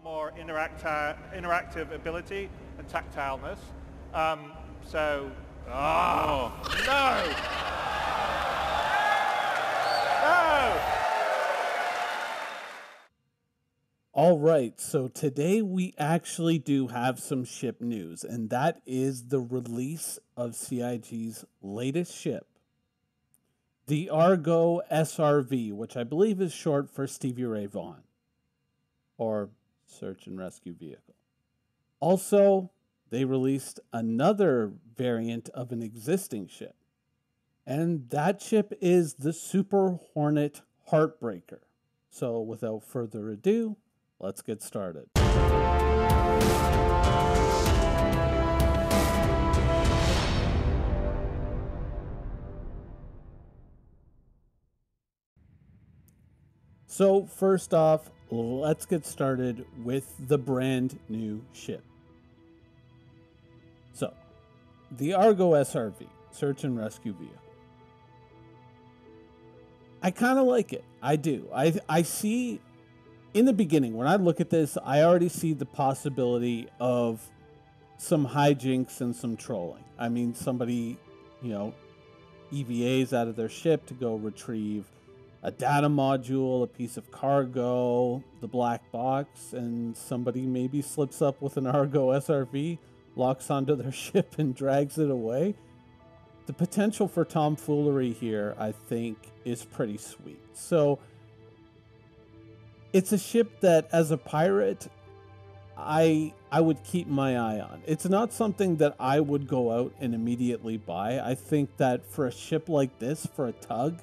more interactive ability and tactileness. Oh no! No! All right, so today we actually do have some ship news, and that is the release of CIG's latest ship, the Argo SRV, which I believe is short for Stevie Ray Vaughan, or Search and Rescue Vehicle. Also, they released another variant of an existing ship, and that ship is the Super Hornet Heartbreaker. So without further ado, let's get started. So first off, let's get started with the brand new ship. So, the Argo SRV, Search and Rescue Vehicle. I kind of like it. I do. I see, in the beginning, when I look at this, I already see the possibility of some hijinks and some trolling. I mean, somebody, EVAs out of their ship to go retrieve a data module, a piece of cargo, the black box, and somebody maybe slips up with an Argo SRV, locks onto their ship and drags it away. The potential for tomfoolery here, I think, is pretty sweet. So it's a ship that, as a pirate, I would keep my eye on. It's not something that I would go out and immediately buy. I think that for a ship like this, for a tug,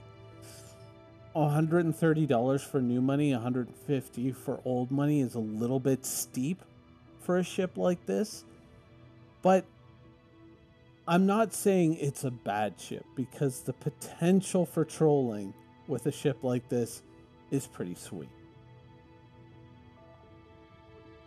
$130 for new money, $150 for old money is a little bit steep for a ship like this. But I'm not saying it's a bad ship, because the potential for trolling with a ship like this is pretty sweet.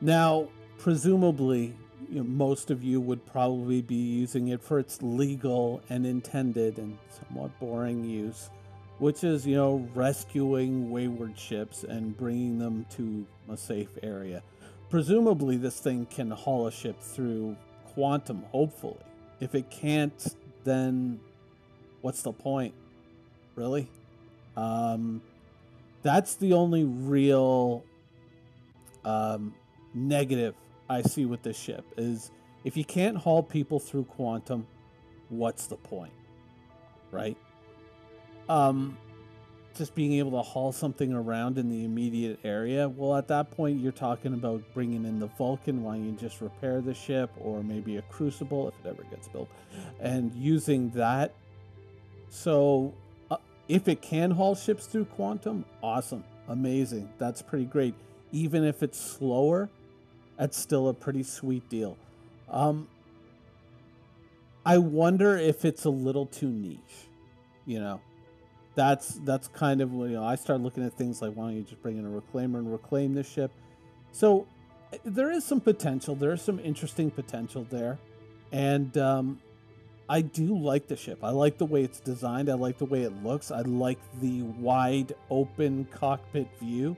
Now, presumably, most of you would probably be using it for its legal and intended and somewhat boring use, which is, rescuing wayward ships and bringing them to a safe area. Presumably, this thing can haul a ship through quantum, hopefully. If it can't, then what's the point? Really? That's the only real negative I see with this ship, is if you can't haul people through quantum, what's the point? Right? Just being able to haul something around in the immediate area, well, at that point, you're talking about bringing in the Vulcan. Why don't you just repair the ship, or maybe a Crucible if it ever gets built, and using that. So if it can haul ships through quantum, awesome, amazing, that's pretty great. Even if it's slower, that's still a pretty sweet deal. I wonder if it's a little too niche, That's kind of, I start looking at things like, why don't you just bring in a reclaimer and reclaim the ship? So there is some potential. There is some interesting potential there. And I do like the ship. I like the way it's designed. I like the way it looks. I like the wide open cockpit view.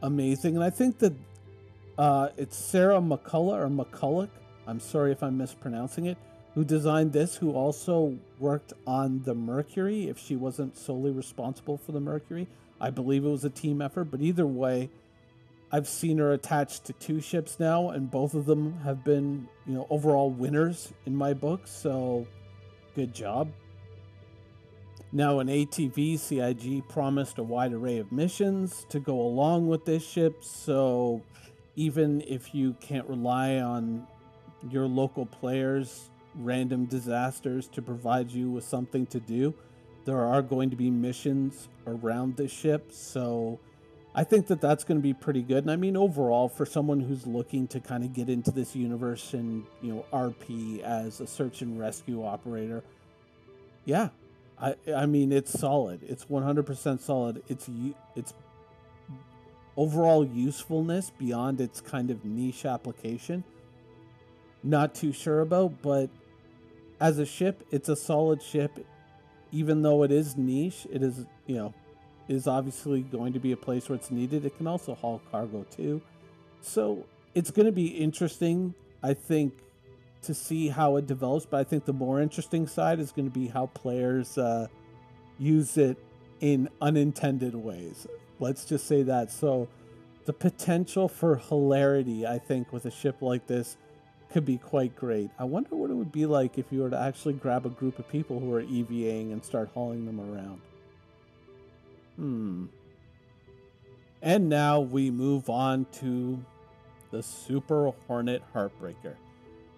Amazing. And I think that it's Sarah McCulloch, or McCulloch, I'm sorry if I'm mispronouncing it, who designed this, who also worked on the Mercury, if she wasn't solely responsible for the Mercury. I believe it was a team effort, but either way, I've seen her attached to 2 ships now, and both of them have been, overall winners in my book, so good job. Now, in ATV, CIG promised a wide array of missions to go along with this ship, so even if you can't rely on your local players' random disasters to provide you with something to do, there are going to be missions around the ship. So I think that that's going to be pretty good. And I mean, overall, for someone who's looking to kind of get into this universe and, RP as a search and rescue operator, yeah, I mean, it's solid. It's 100% solid. It's overall usefulness beyond its kind of niche application, not too sure about, but as a ship, it's a solid ship. Even though it is niche, it is obviously going to be a place where it's needed. It can also haul cargo too. So it's going to be interesting, I think, to see how it develops. But I think the more interesting side is going to be how players use it in unintended ways. Let's just say that. So the potential for hilarity, I think, with a ship like this could be quite great. I wonder what it would be like if you were to actually grab a group of people who are EVAing and start hauling them around. And now we move on to the Super Hornet Heartbreaker.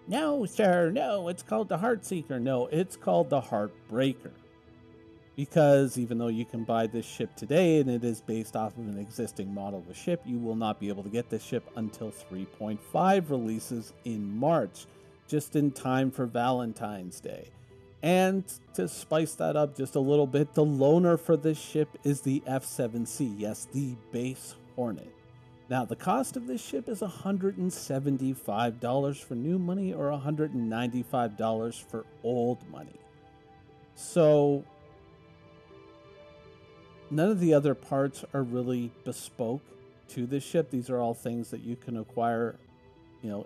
No, sir, no, it's called the Heartseeker. No, it's called the Heartbreaker. Because even though you can buy this ship today and it is based off of an existing model of a ship, you will not be able to get this ship until 3.5 releases in March, just in time for Valentine's Day. And to spice that up just a little bit, the loaner for this ship is the F7C, yes, the base Hornet. Now, the cost of this ship is $175 for new money or $195 for old money. So none of the other parts are really bespoke to this ship. These are all things that you can acquire,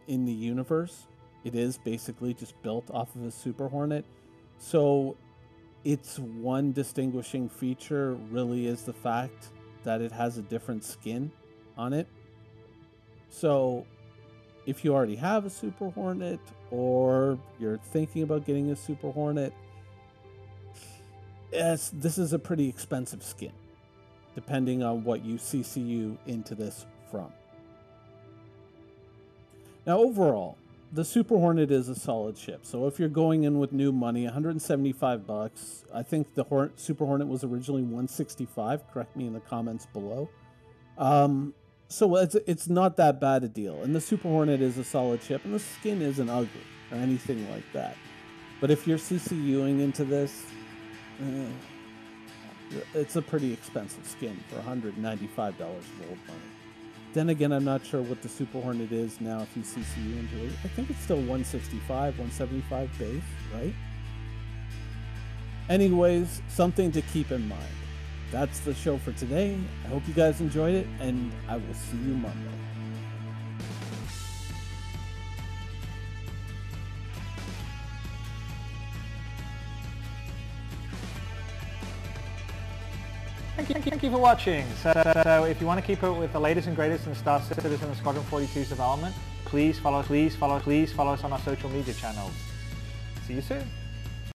in the universe. It is basically just built off of a Super Hornet. So its one distinguishing feature really is the fact that it has a different skin on it. So if you already have a Super Hornet or you're thinking about getting a Super Hornet, yes, this is a pretty expensive skin, depending on what you CCU into this from. Now, overall, the Super Hornet is a solid ship. So if you're going in with new money, $175. I think the Super Hornet was originally $165. Correct me in the comments below. So it's not that bad a deal. And the Super Hornet is a solid ship, and the skin isn't ugly or anything like that. But if you're CCUing into this, it's a pretty expensive skin for $195 of old money. Then again, I'm not sure what the Super Hornet is now if you CCU into it. I think it's still 165, 175 base, right? Anyways, something to keep in mind. That's the show for today. I hope you guys enjoyed it, and I will see you Monday. Thank you for watching. So if you want to keep up with the latest and greatest in Star Citizen and Squadron 42's development, please follow us on our social media channels. See you soon.